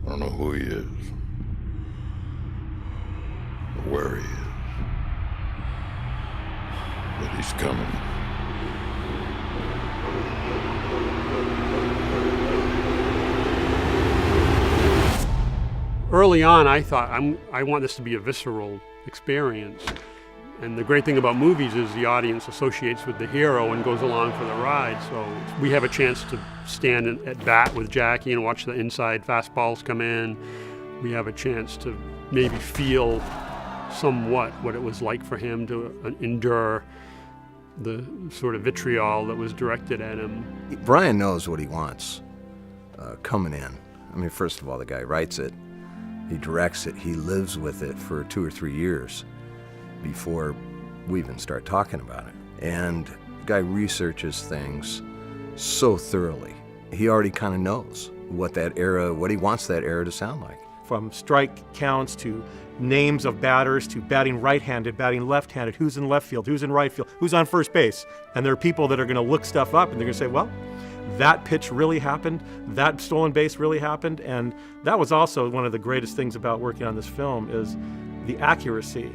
I don't know who he is, or where he is, but he's coming. Early on, I thought, I want this to be a visceral experience. And the great thing about movies is the audience associates with the hero and goes along for the ride. So we have a chance to stand at bat with Jackie and watch the inside fastballs come in. We have a chance to maybe feel somewhat what it was like for him to endure the sort of vitriol that was directed at him. Brian knows what he wants coming in. I mean, first of all, the guy writes it, he directs it, he lives with it for 2 or 3 years before we even start talking about it. And the guy researches things so thoroughly. He already kind of knows what he wants that era to sound like. From strike counts to names of batters to batting right-handed, batting left-handed, who's in left field, who's in right field, who's on first base. And there are people that are going to look stuff up and they're going to say, well, that pitch really happened, that stolen base really happened. And that was also one of the greatest things about working on this film is the accuracy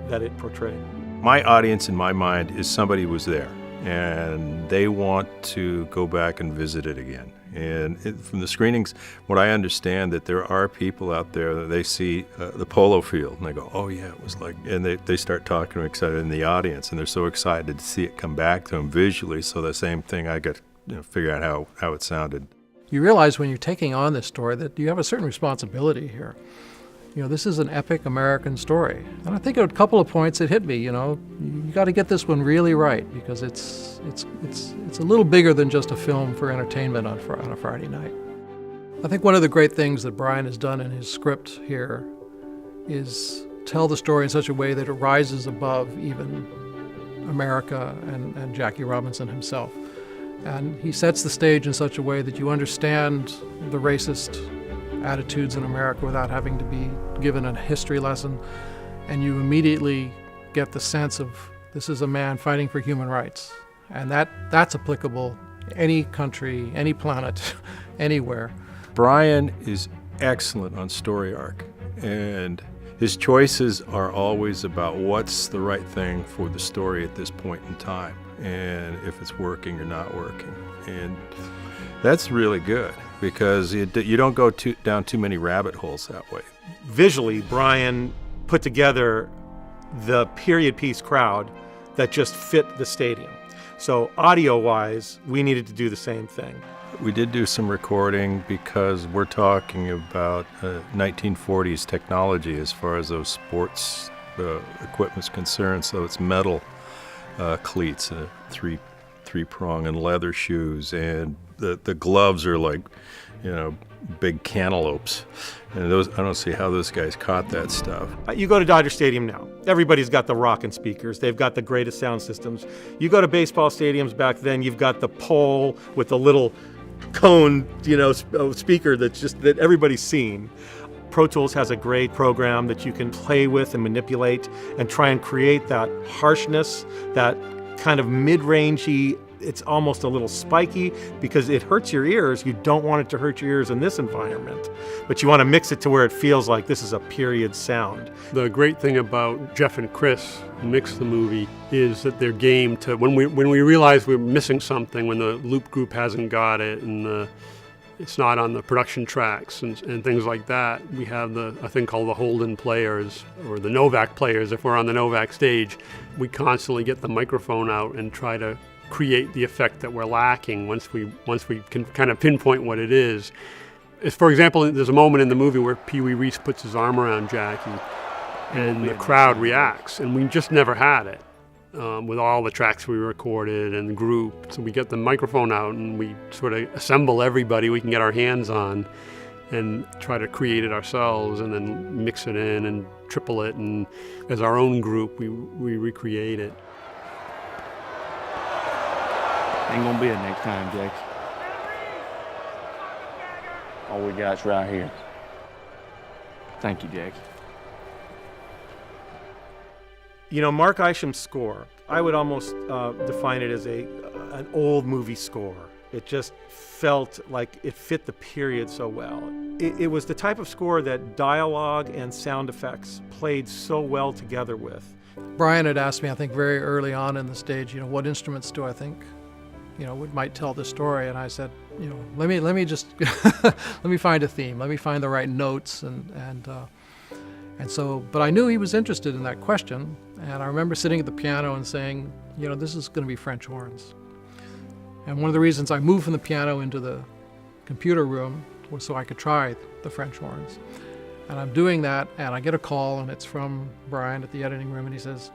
that it portrayed. My audience in my mind is somebody who was there and they want to go back and visit it again. And from the screenings, what I understand that there are people out there that they see the polo field and they go, oh yeah, it was like, and they start talking excited in the audience and they're so excited to see it come back to them visually. So the same thing, I got to figure out how it sounded. You realize when you're taking on this story that you have a certain responsibility here. You know, this is an epic American story. And I think at a couple of points it hit me, you got to get this one really right because it's a little bigger than just a film for entertainment on a Friday night. I think one of the great things that Brian has done in his script here is tell the story in such a way that it rises above even America and Jackie Robinson himself. And he sets the stage in such a way that you understand the racist attitudes in America without having to be given a history lesson, and you immediately get the sense of this is a man fighting for human rights, and that's applicable any country, any planet, anywhere. Brian is excellent on story arc, and his choices are always about what's the right thing for the story at this point in time, and if it's working or not working, and that's really good. Because you don't go down too many rabbit holes that way. Visually, Brian put together the period piece crowd that just fit the stadium. So audio-wise, we needed to do the same thing. We did do some recording because we're talking about 1940s technology as far as those sports equipment's concerned. So it's metal cleats, three-prong and leather shoes, and the gloves are like, big cantaloupes. And those, I don't see how those guys caught that stuff. You go to Dodger Stadium now. Everybody's got the rockin' speakers. They've got the greatest sound systems. You go to baseball stadiums back then, you've got the pole with the little cone, speaker that everybody's seen. Pro Tools has a great program that you can play with and manipulate and try and create that harshness, that kind of mid-rangey. It's almost a little spiky because it hurts your ears. You don't want it to hurt your ears in this environment, but you want to mix it to where it feels like this is a period sound. The great thing about Jeff and Chris, who mixed the movie, is that they're game to, when we realize we're missing something, when the loop group hasn't got it and it's not on the production tracks and things like that, we have a thing called the Holden players or the Novak players. If we're on the Novak stage, we constantly get the microphone out and try to create the effect that we're lacking once we can kind of pinpoint what it is. For example, there's a moment in the movie where Pee Wee Reese puts his arm around Jackie and the crowd reacts, and we just never had it with all the tracks we recorded and grouped. So we get the microphone out and we sort of assemble everybody we can get our hands on and try to create it ourselves and then mix it in and triple it, and as our own group we recreate it. Ain't gonna be it next time, Jake. All we got's right here. Thank you, Jake. Mark Isham's score, I would almost define it as an old movie score. It just felt like it fit the period so well. it was the type of score that dialogue and sound effects played so well together with. Brian had asked me, I think very early on in the stage, what instruments do I think, might tell the story? And I said, let me just, let me find a theme, let me find the right notes. And so, but I knew he was interested in that question. And I remember sitting at the piano and saying, this is going to be French horns. And one of the reasons I moved from the piano into the computer room was so I could try the French horns. And I'm doing that, and I get a call, and it's from Brian at the editing room, and he says,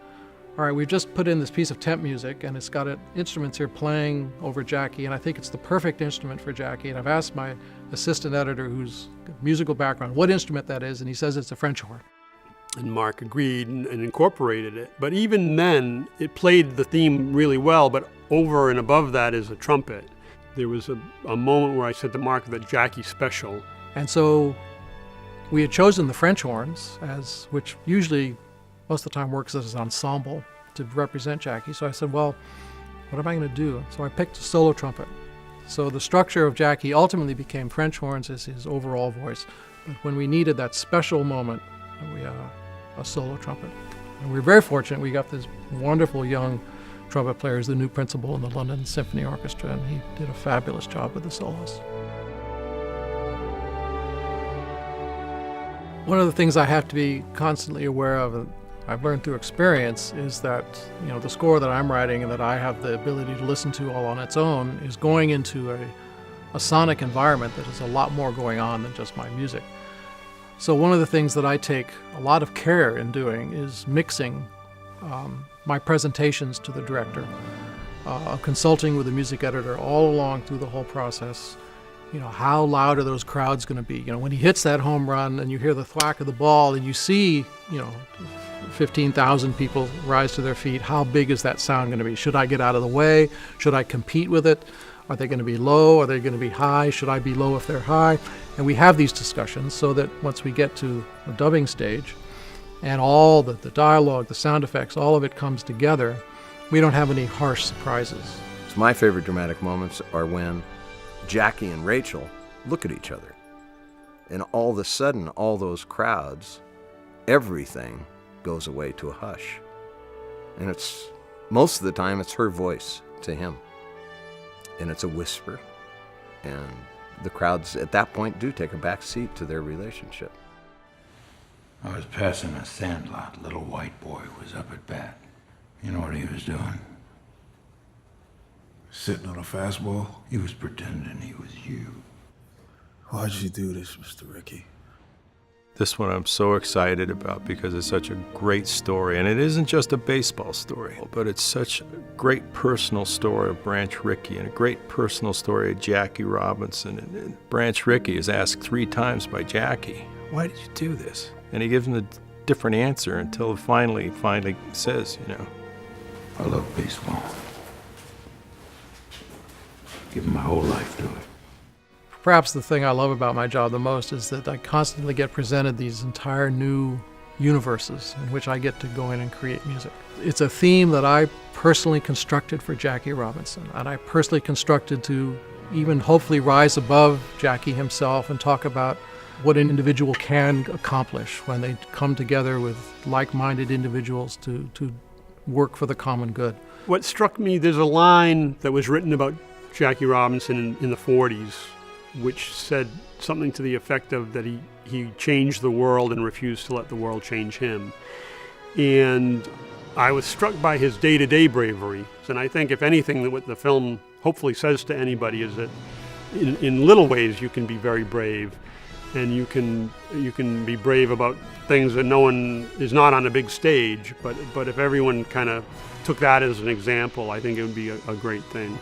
all right, we've just put in this piece of temp music, and it's got instruments here playing over Jackie, and I think it's the perfect instrument for Jackie. And I've asked my assistant editor, who's musical background, what instrument that is, and he says it's a French horn. And Mark agreed and incorporated it. But even then, it played the theme really well, but over and above that is a trumpet. There was a moment where I said to Mark that Jackie's special. And so we had chosen the French horns, which usually most of the time works as an ensemble to represent Jackie. So I said, well, what am I going to do? So I picked a solo trumpet. So the structure of Jackie ultimately became French horns as his overall voice. But when we needed that special moment, we had a solo trumpet. And we were very fortunate. We got this wonderful young trumpet player, who's the new principal in the London Symphony Orchestra, and he did a fabulous job with the solos. One of the things I have to be constantly aware of, and I've learned through experience, is that the score that I'm writing and that I have the ability to listen to all on its own is going into a sonic environment that has a lot more going on than just my music. So one of the things that I take a lot of care in doing is mixing my presentations to the director, consulting with the music editor all along through the whole process. How loud are those crowds going to be? When he hits that home run and you hear the thwack of the ball and you see, 15,000 people rise to their feet, how big is that sound going to be? Should I get out of the way? Should I compete with it? Are they going to be low? Are they going to be high? Should I be low if they're high? And we have these discussions so that once we get to the dubbing stage and all the dialogue, the sound effects, all of it comes together, we don't have any harsh surprises. So my favorite dramatic moments are when Jackie and Rachel look at each other. And all of a sudden, all those crowds, everything goes away to a hush. And most of the time, it's her voice to him. And it's a whisper. And the crowds at that point do take a back seat to their relationship. I was passing a sandlot. A little white boy was up at bat. You know what he was doing? Sitting on a fastball? He was pretending he was you. Why'd you do this, Mr. Ricky? This one I'm so excited about because it's such a great story. And it isn't just a baseball story, but it's such a great personal story of Branch Rickey and a great personal story of Jackie Robinson. And Branch Rickey is asked 3 times by Jackie, why did you do this? And he gives him a different answer until finally says, I love baseball. Given my whole life to it. Perhaps the thing I love about my job the most is that I constantly get presented these entire new universes in which I get to go in and create music. It's a theme that I personally constructed for Jackie Robinson, and I personally constructed to even hopefully rise above Jackie himself and talk about what an individual can accomplish when they come together with like-minded individuals to work for the common good. What struck me, there's a line that was written about Jackie Robinson in the 40s, which said something to the effect of that he changed the world and refused to let the world change him. And I was struck by his day-to-day bravery. And I think, if anything, that what the film hopefully says to anybody is that in little ways you can be very brave, and you can be brave about things that no one is not on a big stage. But if everyone kind of took that as an example, I think it would be a great thing.